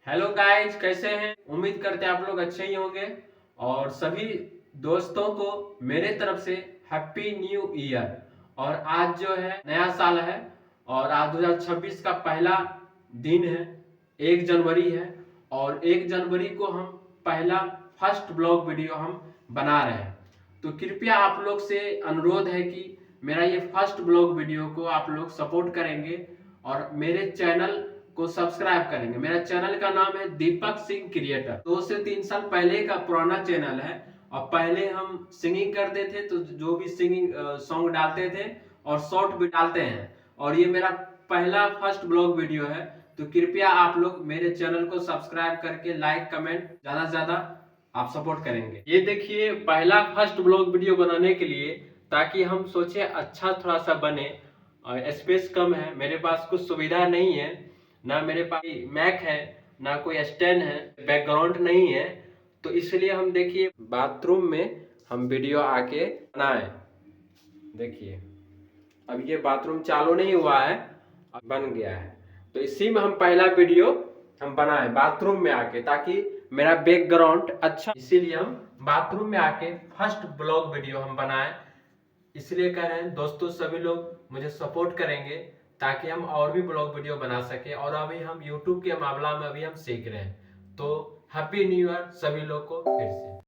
Hello guys, कैसे हैं? उम्मीद करते हैं आप लोग अच्छे ही होंगे। और सभी दोस्तों को मेरे तरफ से हैप्पी न्यू ईयर। और आज जो है नया साल है और आज 2026 का पहला दिन है, 1 जनवरी है। और 1 जनवरी को हम पहला फर्स्ट ब्लॉग वीडियो हम बना रहे हैं। तो कृपया आप लोग से अनुरोध है कि मेरा ये फर्स्ट ब्लॉग वीडियो को आप लोग सपोर्ट करेंगे और मेरे चैनल को सब्सक्राइब करेंगे। मेरा चैनल का नाम है दीपक सिंह क्रिएटर। 2 से 3 साल पहले का पुराना चैनल है और पहले हम सिंगिंग करते थे, तो जो भी सिंगिंग सॉन्ग डालते थे और शॉर्ट भी डालते हैं। और ये मेरा पहला फर्स्ट ब्लॉग वीडियो है, तो कृपया आप लोग मेरे चैनल को सब्सक्राइब करके लाइक कमेंट ज्यादा से ज्यादा आप सपोर्ट करेंगे। ये देखिए, पहला फर्स्ट ब्लॉग वीडियो बनाने के लिए ताकि हम सोचे अच्छा थोड़ा सा बने, और स्पेस कम है, मेरे पास कुछ सुविधा नहीं है, ना मेरे पास मैक है, ना कोई स्टैंड है, बैकग्राउंड नहीं है। तो इसलिए हम देखिए बाथरूम में हम वीडियो आके बनाए। देखिए अब ये बाथरूम चालू नहीं हुआ है, अब बन गया है। तो इसी में हम पहला वीडियो हम बनाए बाथरूम में आके, ताकि मेरा बैकग्राउंड अच्छा, इसीलिए हम बाथरूम में आके फर्स्ट ब्लॉग वीडियो हम बनाए। इसलिए कह रहे हैं दोस्तों, सभी लोग मुझे सपोर्ट करेंगे ताकि हम और भी ब्लॉग वीडियो बना सके। और अभी हम यूट्यूब के मामला में अभी हम सीख रहे हैं। तो हैप्पी न्यू ईयर सभी लोग को फिर से।